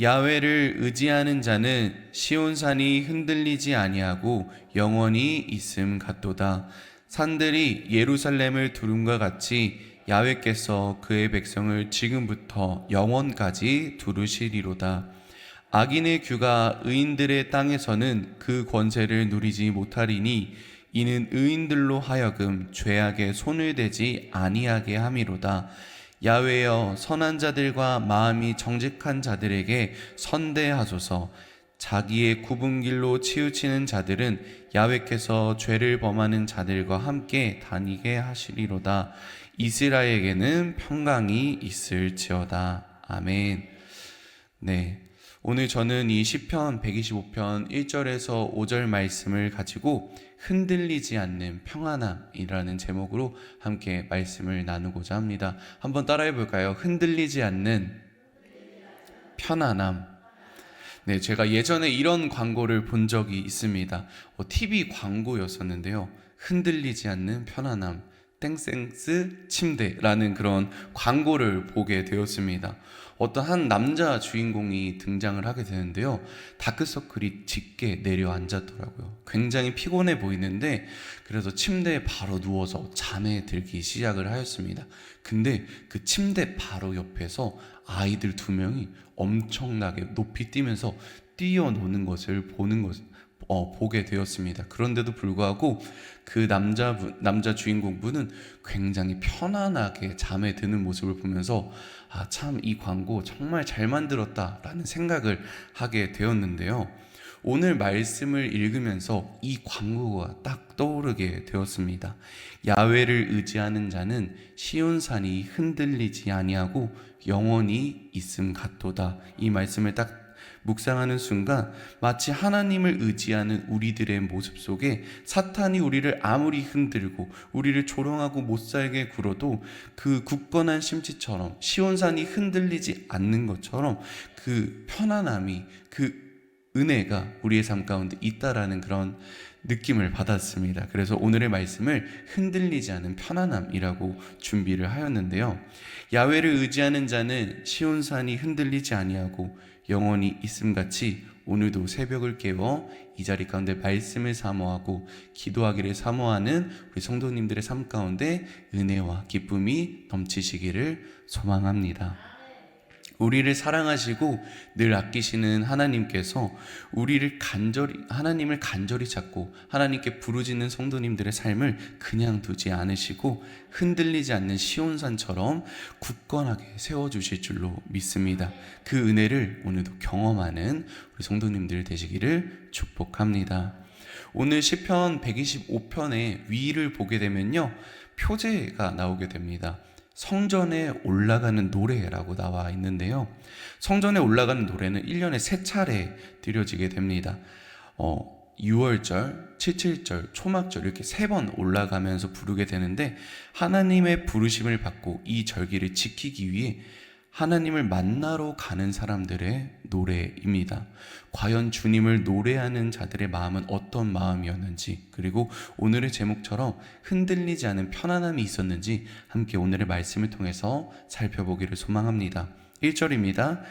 야훼를 의지하는 자는 시온산이 흔들리지 아니하고 영원히 있음 같도다. 산들이 예루살렘을 두름과 같이 야훼께서 그의 백성을 지금부터 영원까지 두르시리로다. 악인의 규가 의인들의 땅에서는 그 권세를 누리지 못하리니 이는 의인들로 하여금 죄악에 손을 대지 아니하게 함이로다. 야훼여, 선한 자들과 마음이 정직한 자들에게 선대하소서. 자기의 굽은 길로 치우치는 자들은 야훼께서 죄를 범하는 자들과 함께 다니게 하시리로다. 이스라엘에게는 평강이 있을지어다. 아멘. 네, 오늘 저는 이 시편 125편 1절에서 5절 말씀을 가지고 흔들리지 않는 평안함이라는 제목으로 함께 말씀을 나누고자 합니다. 한번 따라해 볼까요? 흔들리지 않는 편안함. 네, 제가 예전에 이런 광고를 본 적이 있습니다. TV 광고였었는데요. 흔들리지 않는 편안함, 땡센스 침대라는 그런 광고를 보게 되었습니다. 어떤 한 남자 주인공이 등장을 하게 되는데요. 다크서클이 짙게 내려앉았더라고요. 굉장히 피곤해 보이는데 그래서 침대에 바로 누워서 잠에 들기 시작을 하였습니다. 근데 그 침대 바로 옆에서 아이들 2명이 엄청나게 높이 뛰면서 뛰어노는 것을 보게 되었습니다. 그런데도 불구하고 그 남자 주인공분은 굉장히 편안하게 잠에 드는 모습을 보면서 참 이 광고 정말 잘 만들었다라는 생각을 하게 되었는데요. 오늘 말씀을 읽으면서 이 광고가 딱 떠오르게 되었습니다. 야훼를 의지하는 자는 시온산이 흔들리지 아니하고 영원히 있음 같도다. 이 말씀을 딱 묵상하는 순간 마치 하나님을 의지하는 우리들의 모습 속에 사탄이 우리를 아무리 흔들고 우리를 조롱하고 못살게 굴어도 그 굳건한 심지처럼 시온산이 흔들리지 않는 것처럼 그 편안함이, 그 은혜가 우리의 삶 가운데 있다라는 그런 느낌을 받았습니다. 그래서 오늘의 말씀을 흔들리지 않은 편안함이라고 준비를 하였는데요. 야훼를 의지하는 자는 시온산이 흔들리지 아니하고 영원히 있음같이 오늘도 새벽을 깨워 이 자리 가운데 말씀을 사모하고 기도하기를 사모하는 우리 성도님들의 삶 가운데 은혜와 기쁨이 넘치시기를 소망합니다. 우리를 사랑하시고 늘 아끼시는 하나님께서 하나님을 간절히 찾고 하나님께 부르짖는 성도님들의 삶을 그냥 두지 않으시고 흔들리지 않는 시온산처럼 굳건하게 세워주실 줄로 믿습니다. 그 은혜를 오늘도 경험하는 우리 성도님들 되시기를 축복합니다. 오늘 시편 125편의 위를 보게 되면요, 표제가 나오게 됩니다. 성전에 올라가는 노래라고 나와 있는데요. 성전에 올라가는 노래는 1년에 3차례 드려지게 됩니다. 6월절, 7.7절, 초막절 이렇게 3번 올라가면서 부르게 되는데 하나님의 부르심을 받고 이 절기를 지키기 위해 하나님을 만나러 가는 사람들의 노래입니다. 과연 주님을 노래하는 자들의 마음은 어떤 마음이었는지, 그리고 오늘의 제목처럼 흔들리지 않은 편안함이 있었는지 함께 오늘의 말씀을 통해서 살펴보기를 소망합니다. 1절입니다.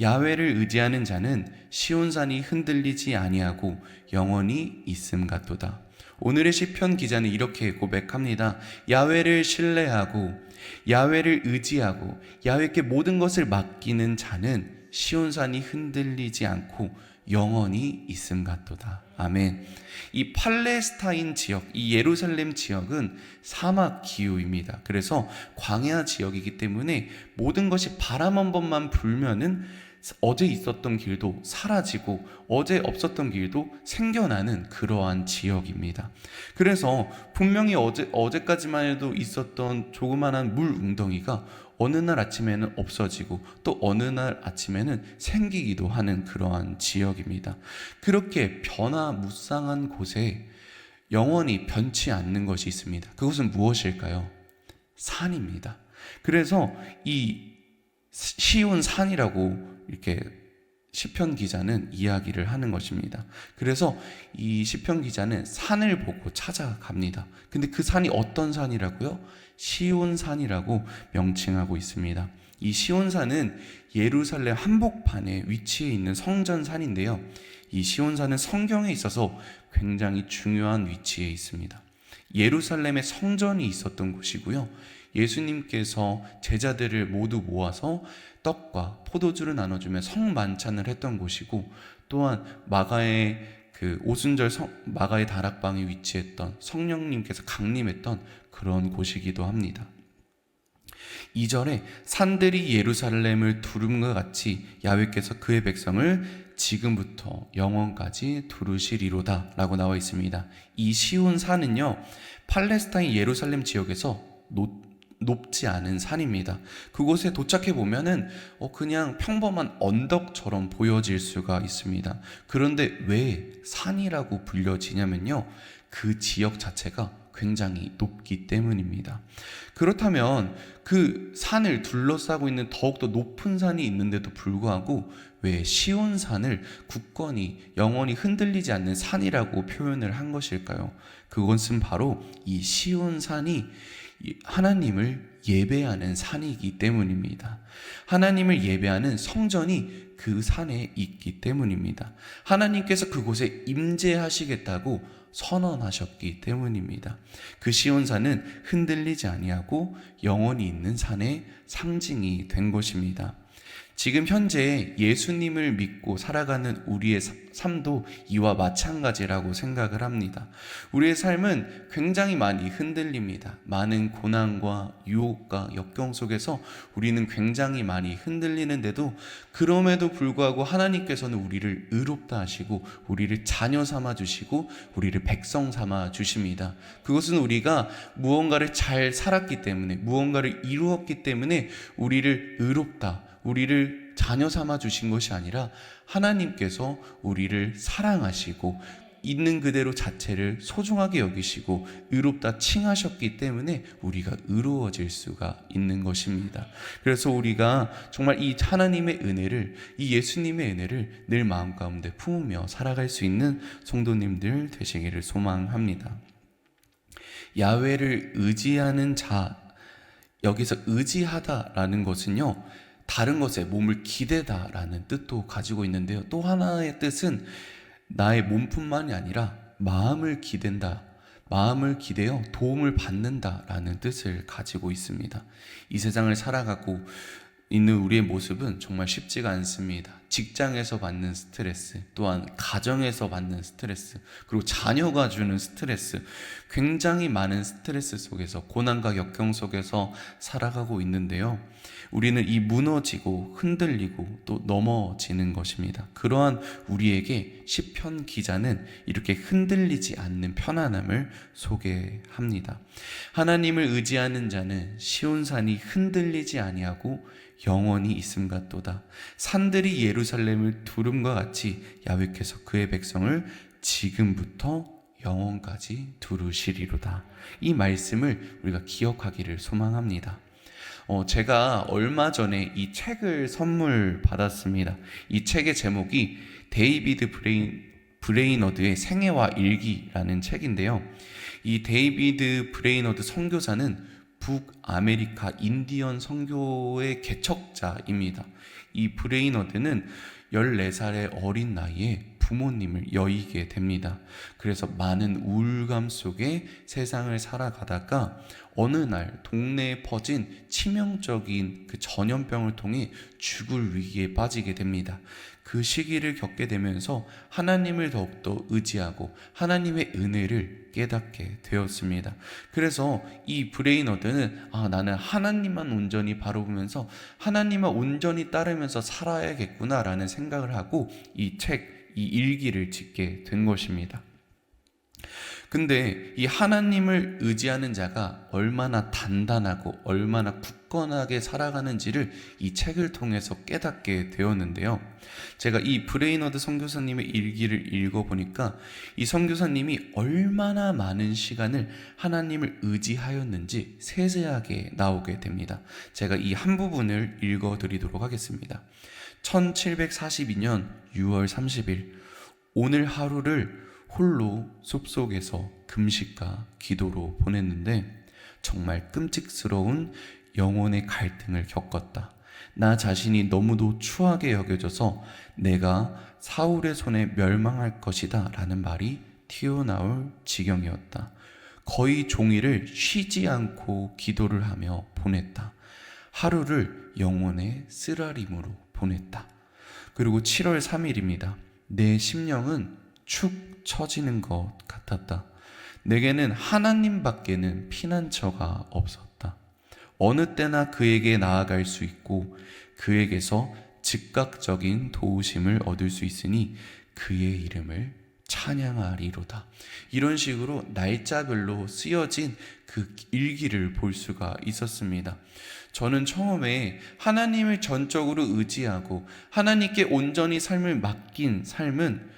야훼를 의지하는 자는 시온산이 흔들리지 아니하고 영원히 있음 같도다. 오늘의 시편 기자는 이렇게 고백합니다. 야훼를 신뢰하고 야훼를 의지하고 야훼께 모든 것을 맡기는 자는 시온산이 흔들리지 않고 영원히 있음 같도다. 아멘. 이 팔레스타인 지역, 이 예루살렘 지역은 사막 기후입니다. 그래서 광야 지역이기 때문에 모든 것이 바람 한 번만 불면은 어제 있었던 길도 사라지고 어제 없었던 길도 생겨나는 그러한 지역입니다. 그래서 분명히 어제까지만 해도 있었던 조그만한 물 웅덩이가 어느 날 아침에는 없어지고 또 어느 날 아침에는 생기기도 하는 그러한 지역입니다. 그렇게 변화무쌍한 곳에 영원히 변치 않는 것이 있습니다. 그것은 무엇일까요? 산입니다. 그래서 이 시온산이라고 이렇게 시편 기자는 이야기를 하는 것입니다. 그래서 이 시편 기자는 산을 보고 찾아갑니다. 근데 그 산이 어떤 산이라고요? 시온산이라고 명칭하고 있습니다. 이 시온산은 예루살렘 한복판에 위치해 있는 성전산인데요. 이 시온산은 성경에 있어서 굉장히 중요한 위치에 있습니다. 예루살렘에 성전이 있었던 곳이고요. 예수님께서 제자들을 모두 모아서 떡과 포도주를 나눠주며 성만찬을 했던 곳이고, 또한 마가의 오순절 마가의 다락방에 위치했던 성령님께서 강림했던 그런 곳이기도 합니다. 2절에 산들이 예루살렘을 두름과 같이 야훼께서 그의 백성을 지금부터 영원까지 두르시리로다 라고 나와 있습니다. 이 시온 산은요, 팔레스타인 예루살렘 지역에서 높지 않은 산입니다. 그곳에 도착해 보면은 그냥 평범한 언덕처럼 보여질 수가 있습니다. 그런데 왜 산이라고 불려지냐면요, 그 지역 자체가 굉장히 높기 때문입니다. 그렇다면 그 산을 둘러싸고 있는 더욱더 높은 산이 있는데도 불구하고 왜 시온산을 굳건히 영원히 흔들리지 않는 산이라고 표현을 한 것일까요? 그것은 바로 이 시온산이 하나님을 예배하는 산이기 때문입니다. 하나님을 예배하는 성전이 그 산에 있기 때문입니다. 하나님께서 그곳에 임재하시겠다고 선언하셨기 때문입니다. 그 시온산은 흔들리지 아니하고 영원히 있는 산의 상징이 된 것입니다. 지금 현재 예수님을 믿고 살아가는 우리의 삶도 이와 마찬가지라고 생각을 합니다. 우리의 삶은 굉장히 많이 흔들립니다. 많은 고난과 유혹과 역경 속에서 우리는 굉장히 많이 흔들리는데도, 그럼에도 불구하고 하나님께서는 우리를 의롭다 하시고 우리를 자녀 삼아 주시고 우리를 백성 삼아 주십니다. 그것은 우리가 무언가를 잘 살았기 때문에, 무언가를 이루었기 때문에 우리를 의롭다, 우리를 자녀 삼아 주신 것이 아니라 하나님께서 우리를 사랑하시고 있는 그대로 자체를 소중하게 여기시고 의롭다 칭하셨기 때문에 우리가 의로워질 수가 있는 것입니다. 그래서 우리가 정말 이 하나님의 은혜를, 이 예수님의 은혜를 늘 마음 가운데 품으며 살아갈 수 있는 성도님들 되시기를 소망합니다. 야훼를 의지하는 자, 여기서 의지하다라는 것은요, 다른 것에 몸을 기대다라는 뜻도 가지고 있는데요, 또 하나의 뜻은 나의 몸뿐만이 아니라 마음을 기댄다, 마음을 기대어 도움을 받는다라는 뜻을 가지고 있습니다. 이 세상을 살아가고 있는 우리의 모습은 정말 쉽지가 않습니다. 직장에서 받는 스트레스, 또한 가정에서 받는 스트레스, 그리고 자녀가 주는 스트레스, 굉장히 많은 스트레스 속에서, 고난과 역경 속에서 살아가고 있는데요, 우리는 이 무너지고 흔들리고 또 넘어지는 것입니다. 그러한 우리에게 시편 기자는 이렇게 흔들리지 않는 편안함을 소개합니다. 하나님을 의지하는 자는 시온산이 흔들리지 아니하고 영원히 있음 같도다. 산들이 예루살렘을 두름과 같이 야훼께서 그의 백성을 지금부터 영원까지 두르시리로다. 이 말씀을 우리가 기억하기를 소망합니다. 제가 얼마 전에 이 책을 선물 받았습니다. 이 책의 제목이 데이비드 브레이너드의 생애와 일기라는 책인데요, 이 데이비드 브레이너드 선교사는 북아메리카 인디언 선교의 개척자입니다. 이 브레이너드는 14살의 어린 나이에 부모님을 여의게 됩니다. 그래서 많은 우울감 속에 세상을 살아가다가 어느 날 동네에 퍼진 치명적인 그 전염병을 통해 죽을 위기에 빠지게 됩니다. 그 시기를 겪게 되면서 하나님을 더욱더 의지하고 하나님의 은혜를 깨닫게 되었습니다. 그래서 이 브레이너드는 나는 하나님만 온전히 바라보면서 하나님만 온전히 따르면서 살아야겠구나라는 생각을 하고 이 일기를 짓게 된 것입니다. 근데 이 하나님을 의지하는 자가 얼마나 단단하고 얼마나 굳건하게 살아가는지를 이 책을 통해서 깨닫게 되었는데요, 제가 이 브레이너드 선교사님의 일기를 읽어보니까 이 선교사님이 얼마나 많은 시간을 하나님을 의지하였는지 세세하게 나오게 됩니다. 제가 이 한 부분을 읽어드리도록 하겠습니다. 1742년 6월 30일 오늘 하루를 홀로 숲속에서 금식과 기도로 보냈는데 정말 끔찍스러운 영혼의 갈등을 겪었다. 나 자신이 너무도 추하게 여겨져서 내가 사울의 손에 멸망할 것이다 라는 말이 튀어나올 지경이었다. 거의 종일을 쉬지 않고 기도를 하며 보냈다. 하루를 영혼의 쓰라림으로 보냈다. 그리고 7월 3일입니다. 내 심령은 축 처지는 것 같았다. 내게는 하나님 밖에는 피난처가 없었다. 어느 때나 그에게 나아갈 수 있고 그에게서 즉각적인 도우심을 얻을 수 있으니 그의 이름을 찬양하리로다. 이런 식으로 날짜별로 쓰여진 그 일기를 볼 수가 있었습니다. 저는 처음에 하나님을 전적으로 의지하고 하나님께 온전히 삶을 맡긴 삶은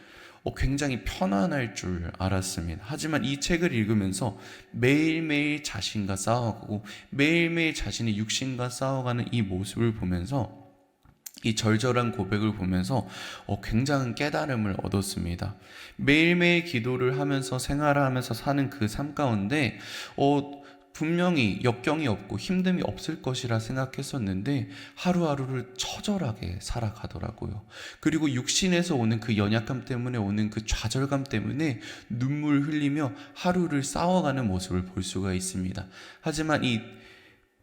굉장히 편안할 줄 알았습니다. 하지만 이 책을 읽으면서 매일매일 자신과 싸워가고 매일매일 자신의 육신과 싸워가는 이 모습을 보면서, 이 절절한 고백을 보면서 굉장한 깨달음을 얻었습니다. 매일매일 기도를 하면서 생활하면서 사는 그 삶 가운데 분명히 역경이 없고 힘듦이 없을 것이라 생각했었는데 하루하루를 처절하게 살아가더라고요. 그리고 육신에서 오는 그 연약함 때문에 오는 그 좌절감 때문에 눈물 흘리며 하루를 싸워가는 모습을 볼 수가 있습니다. 하지만 이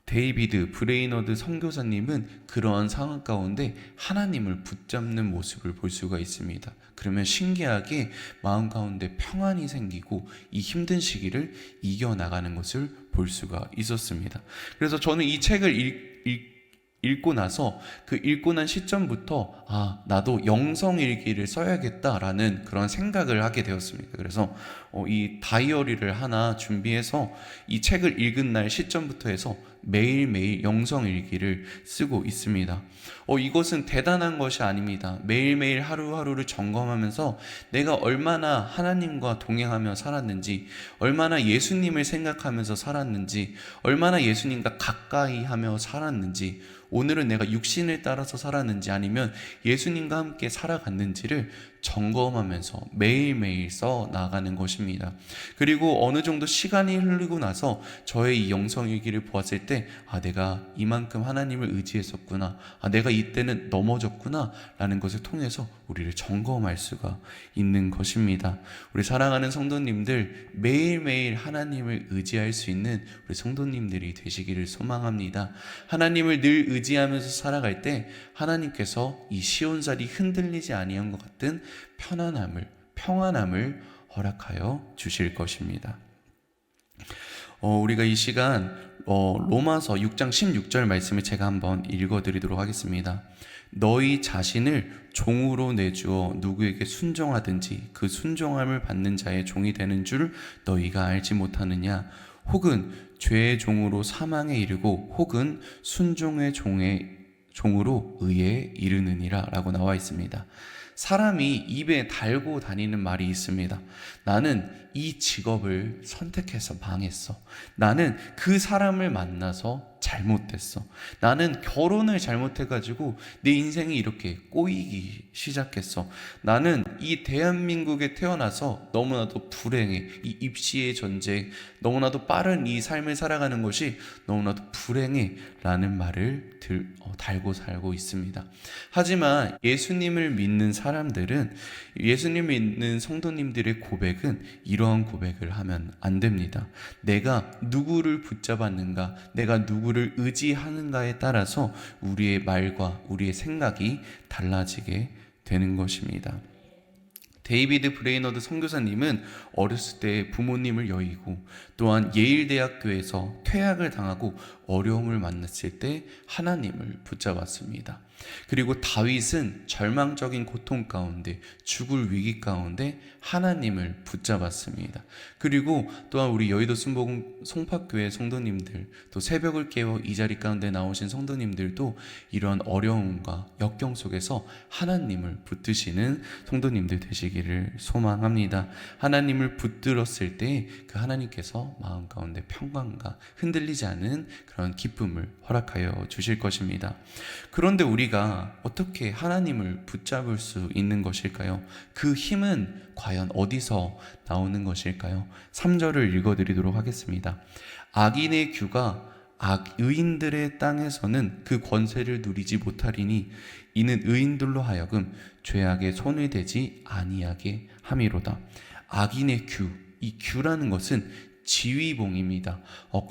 데이비드 브레이너드 선교사님은 그러한 상황 가운데 하나님을 붙잡는 모습을 볼 수가 있습니다. 그러면 신기하게 마음 가운데 평안이 생기고 이 힘든 시기를 이겨나가는 것을 볼 수가 있었습니다. 그래서 저는 이 책을 읽고 나서 그 읽고 난 시점부터 나도 영성일기를 써야겠다라는 그런 생각을 하게 되었습니다. 그래서 이 다이어리를 하나 준비해서 이 책을 읽은 날 시점부터 해서 매일매일 영성일기를 쓰고 있습니다. 이것은 대단한 것이 아닙니다. 매일매일 하루하루를 점검하면서 내가 얼마나 하나님과 동행하며 살았는지, 얼마나 예수님을 생각하면서 살았는지, 얼마나 예수님과 가까이 하며 살았는지, 오늘은 내가 육신을 따라서 살았는지 아니면 예수님과 함께 살아갔는지를 점검하면서 매일매일 써 나가는 것입니다. 그리고 어느 정도 시간이 흐르고 나서 저의 이 영성일기를 보았을 때 내가 이만큼 하나님을 의지했었구나, 내가 이때는 넘어졌구나 라는 것을 통해서 우리를 점검할 수가 있는 것입니다. 우리 사랑하는 성도님들, 매일매일 하나님을 의지할 수 있는 우리 성도님들이 되시기를 소망합니다. 하나님을 늘 의지하면서 살아갈 때 하나님께서 이 시온살이 흔들리지 아니한 것 같은 평안함을 허락하여 주실 것입니다. 우리가 이 시간 로마서 6장 16절 말씀을 제가 한번 읽어드리도록 하겠습니다. 너희 자신을 종으로 내주어 누구에게 순종하든지 그 순종함을 받는 자의 종이 되는 줄 너희가 알지 못하느냐? 혹은 죄의 종으로 사망에 이르고 혹은 순종의 종으로 의에 이르느니라 라고 나와 있습니다. 사람이 입에 달고 다니는 말이 있습니다. 나는 이 직업을 선택해서 망했어. 나는 그 사람을 만나서 잘못됐어. 나는 결혼을 잘못해가지고 내 인생이 이렇게 꼬이기 시작했어. 나는 이 대한민국에 태어나서 너무나도 불행해. 이 입시의 전쟁, 너무나도 빠른 이 삶을 살아가는 것이 너무나도 불행해 라는 말을 달고 살고 있습니다. 하지만 예수님을 믿는 사람들은, 예수님을 믿는 성도님들의 고백은 이러한 고백을 하면 안 됩니다. 내가 누구를 붙잡았는가, 내가 누구를 의지하는가에 따라서 우리의 말과 우리의 생각이 달라지게 되는 것입니다. 데이비드 브레이너드 선교사님은 어렸을 때 부모님을 여의고 또한 예일대학교에서 퇴학을 당하고 어려움을 만났을 때 하나님을 붙잡았습니다. 그리고 다윗은 절망적인 고통 가운데, 죽을 위기 가운데 하나님을 붙잡았습니다. 그리고 또한 우리 여의도 순복음 송파교회 성도님들, 또 새벽을 깨워 이 자리 가운데 나오신 성도님들도 이런 어려움과 역경 속에서 하나님을 붙드시는 성도님들 되시기를 소망합니다. 하나님을 붙들었을 때 그 하나님께서 마음 가운데 평강과 흔들리지 않은 그런 기쁨을 허락하여 주실 것입니다. 그런데 우리가 어떻게 하나님을 붙잡을 수 있는 것일까요? 그 힘은 과연 어디서 나오는 것일까요? 3절을 읽어드리도록 하겠습니다. 악인의 규가 의인들의 땅에서는 그 권세를 누리지 못하리니 이는 의인들로 하여금 죄악에 손을 대지 아니하게 함이로다. 악인의 규, 이 규라는 것은 지위봉입니다.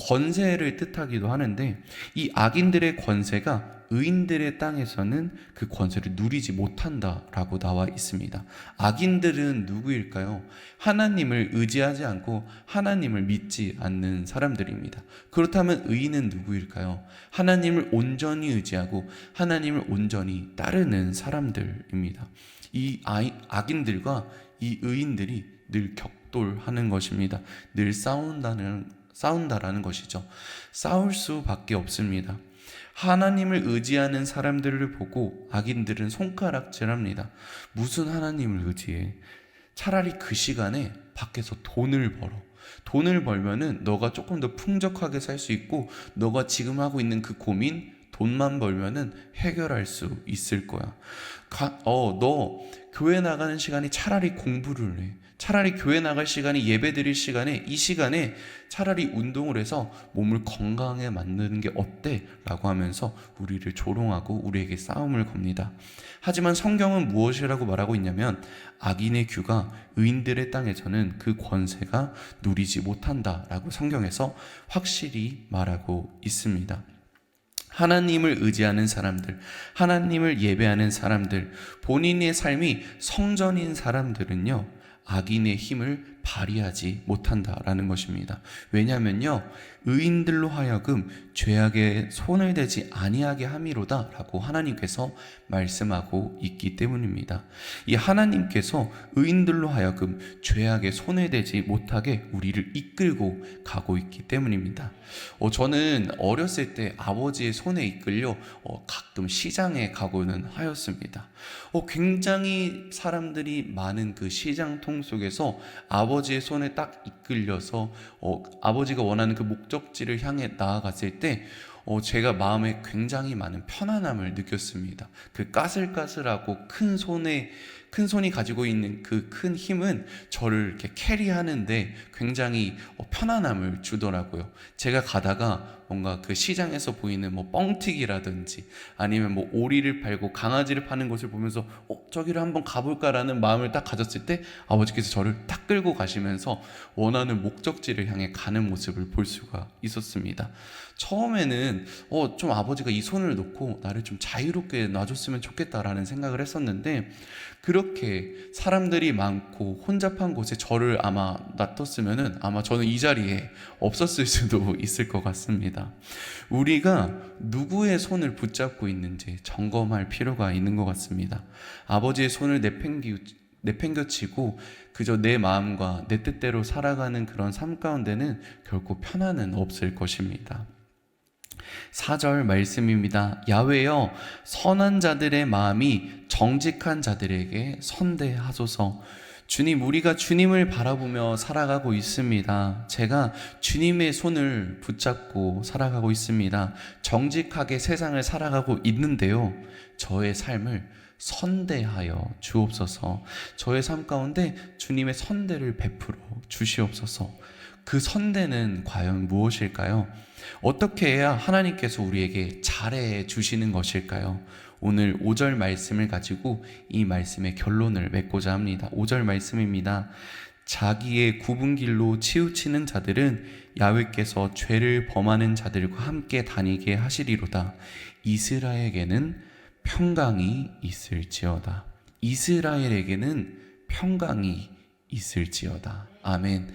권세를 뜻하기도 하는데 이 악인들의 권세가 의인들의 땅에서는 그 권세를 누리지 못한다라고 나와 있습니다. 악인들은 누구일까요? 하나님을 의지하지 않고 하나님을 믿지 않는 사람들입니다. 그렇다면 의인은 누구일까요? 하나님을 온전히 의지하고 하나님을 온전히 따르는 사람들입니다. 이 악인들과 이 의인들이 늘 격돌하는 것입니다. 늘 싸운다라는 것이죠. 싸울 수밖에 없습니다. 하나님을 의지하는 사람들을 보고 악인들은 손가락질합니다. 무슨 하나님을 의지해? 차라리 그 시간에 밖에서 돈을 벌어. 돈을 벌면은 너가 조금 더 풍족하게 살 수 있고 너가 지금 하고 있는 그 고민 돈만 벌면은 해결할 수 있을 거야. 너 교회 나가는 시간이 차라리 공부를 해. 차라리 교회 나갈 시간이 예배 드릴 시간에 이 시간에 차라리 운동을 해서 몸을 건강하게 만드는 게 어때? 라고 하면서 우리를 조롱하고 우리에게 싸움을 겁니다. 하지만 성경은 무엇이라고 말하고 있냐면 악인의 규가 의인들의 땅에서는 그 권세가 누리지 못한다라고 성경에서 확실히 말하고 있습니다. 하나님을 의지하는 사람들, 하나님을 예배하는 사람들, 본인의 삶이 성전인 사람들은요, 악인의 힘을 발휘하지 못한다라는 것입니다. 왜냐하면요, 의인들로 하여금 죄악에 손을 대지 아니하게 함이로다 라고 하나님께서 말씀하고 있기 때문입니다. 이 하나님께서 의인들로 하여금 죄악에 손을 대지 못하게 우리를 이끌고 가고 있기 때문입니다. 저는 어렸을 때 아버지의 손에 이끌려 가끔 시장에 가고는 하였습니다. 굉장히 사람들이 많은 그 시장통 속에서 아버지의 손에 딱 이끌려서 아버지가 원하는 그 목적지를 향해 나아갔을 때 제가 마음에 굉장히 많은 편안함을 느꼈습니다. 그 까슬까슬하고 큰 손이 가지고 있는 그 큰 힘은 저를 이렇게 캐리하는데 굉장히 편안함을 주더라고요. 제가 가다가 뭔가 그 시장에서 보이는 뭐 뻥튀기라든지 아니면 뭐 오리를 팔고 강아지를 파는 곳을 보면서 저기를 한번 가볼까라는 마음을 딱 가졌을 때 아버지께서 저를 딱 끌고 가시면서 원하는 목적지를 향해 가는 모습을 볼 수가 있었습니다. 처음에는 좀 아버지가 이 손을 놓고 나를 좀 자유롭게 놔줬으면 좋겠다라는 생각을 했었는데 그렇게 사람들이 많고 혼잡한 곳에 저를 아마 놔뒀으면은 아마 저는 이 자리에 없었을 수도 있을 것 같습니다. 우리가 누구의 손을 붙잡고 있는지 점검할 필요가 있는 것 같습니다. 아버지의 손을 내팽겨치고 그저 내 마음과 내 뜻대로 살아가는 그런 삶 가운데는 결코 편안은 없을 것입니다. 4절 말씀입니다. 야훼여 선한 자들의 마음이 정직한 자들에게 선대하소서. 주님, 우리가 주님을 바라보며 살아가고 있습니다. 제가 주님의 손을 붙잡고 살아가고 있습니다. 정직하게 세상을 살아가고 있는데요, 저의 삶을 선대하여 주옵소서. 저의 삶 가운데 주님의 선대를 베풀어 주시옵소서. 그 선대는 과연 무엇일까요? 어떻게 해야 하나님께서 우리에게 잘해 주시는 것일까요? 오늘 5절 말씀을 가지고 이 말씀의 결론을 맺고자 합니다. 5절 말씀입니다. 자기의 굽은 길로 치우치는 자들은 야훼께서 죄를 범하는 자들과 함께 다니게 하시리로다. 이스라엘에게는 평강이 있을지어다. 이스라엘에게는 평강이 있을지어다. 아멘.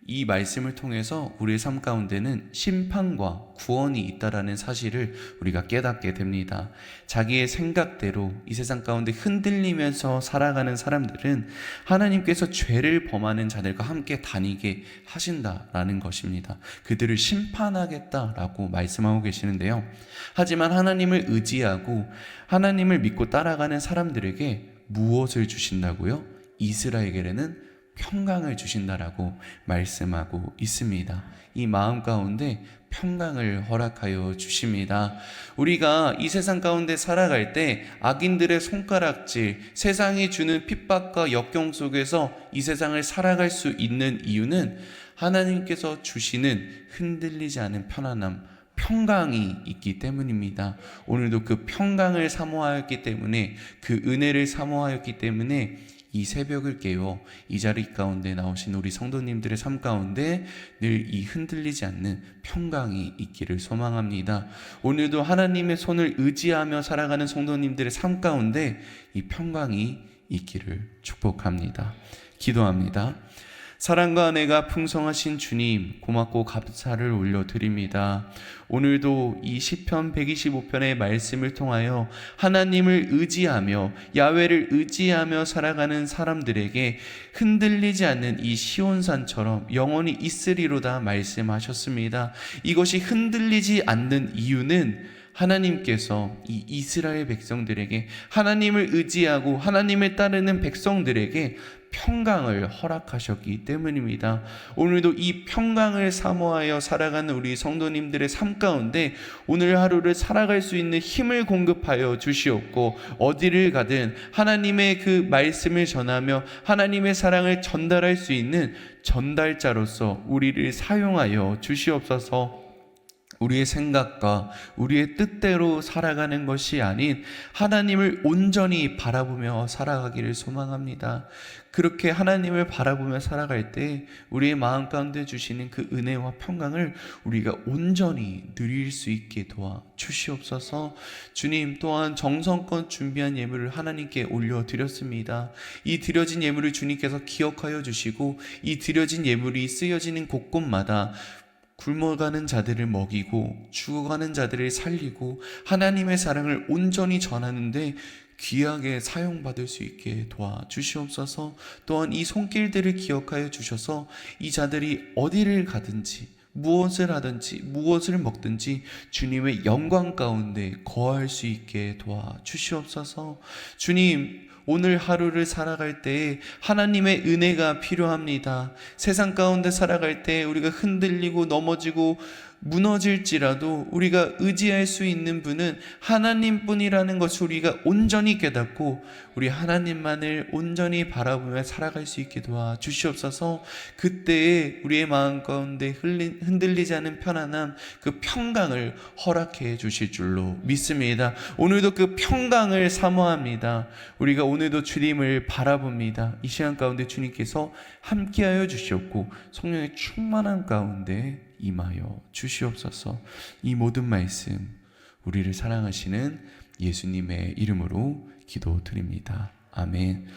이 말씀을 통해서 우리의 삶 가운데는 심판과 구원이 있다라는 사실을 우리가 깨닫게 됩니다. 자기의 생각대로 이 세상 가운데 흔들리면서 살아가는 사람들은 하나님께서 죄를 범하는 자들과 함께 다니게 하신다라는 것입니다. 그들을 심판하겠다라고 말씀하고 계시는데요. 하지만 하나님을 의지하고 하나님을 믿고 따라가는 사람들에게 무엇을 주신다고요? 이스라엘에게는 평강을 주신다라고 말씀하고 있습니다. 이 마음 가운데 평강을 허락하여 주십니다. 우리가 이 세상 가운데 살아갈 때 악인들의 손가락질, 세상이 주는 핍박과 역경 속에서 이 세상을 살아갈 수 있는 이유는 하나님께서 주시는 흔들리지 않은 편안함, 평강이 있기 때문입니다. 오늘도 그 평강을 사모하였기 때문에, 그 은혜를 사모하였기 때문에 이 새벽을 깨워 이 자리 가운데 나오신 우리 성도님들의 삶 가운데 늘 이 흔들리지 않는 평강이 있기를 소망합니다. 오늘도 하나님의 손을 의지하며 살아가는 성도님들의 삶 가운데 이 평강이 있기를 축복합니다. 기도합니다. 사랑과 은혜가 풍성하신 주님, 고맙고 감사를 올려드립니다. 오늘도 이 시편 125편의 말씀을 통하여 하나님을 의지하며 야훼를 의지하며 살아가는 사람들에게 흔들리지 않는 이 시온산처럼 영원히 있으리로다 말씀하셨습니다. 이것이 흔들리지 않는 이유는 하나님께서 이 이스라엘 백성들에게, 하나님을 의지하고 하나님을 따르는 백성들에게 평강을 허락하셨기 때문입니다. 오늘도 이 평강을 사모하여 살아가는 우리 성도님들의 삶 가운데 오늘 하루를 살아갈 수 있는 힘을 공급하여 주시옵고, 어디를 가든 하나님의 그 말씀을 전하며 하나님의 사랑을 전달할 수 있는 전달자로서 우리를 사용하여 주시옵소서. 우리의 생각과 우리의 뜻대로 살아가는 것이 아닌 하나님을 온전히 바라보며 살아가기를 소망합니다. 그렇게 하나님을 바라보며 살아갈 때 우리의 마음 가운데 주시는 그 은혜와 평강을 우리가 온전히 누릴 수 있게 도와 주시옵소서. 주님, 또한 정성껏 준비한 예물을 하나님께 올려드렸습니다. 이 드려진 예물을 주님께서 기억하여 주시고, 이 드려진 예물이 쓰여지는 곳곳마다 굶어가는 자들을 먹이고 죽어가는 자들을 살리고 하나님의 사랑을 온전히 전하는데 귀하게 사용받을 수 있게 도와주시옵소서. 또한 이 손길들을 기억하여 주셔서 이 자들이 어디를 가든지 무엇을 하든지 무엇을 먹든지 주님의 영광 가운데 거할 수 있게 도와주시옵소서. 주님, 오늘 하루를 살아갈 때 하나님의 은혜가 필요합니다. 세상 가운데 살아갈 때 우리가 흔들리고 넘어지고 무너질지라도 우리가 의지할 수 있는 분은 하나님뿐이라는 것을 우리가 온전히 깨닫고 우리 하나님만을 온전히 바라보며 살아갈 수 있게 도와주시옵소서. 그때에 우리의 마음 가운데 흔들리지 않은 편안함, 그 평강을 허락해 주실 줄로 믿습니다. 오늘도 그 평강을 사모합니다. 우리가 오늘도 주님을 바라봅니다. 이 시간 가운데 주님께서 함께하여 주시옵고 성령의 충만한 가운데 임하여 주시옵소서. 이 모든 말씀 우리를 사랑하시는 예수님의 이름으로 기도드립니다. 아멘.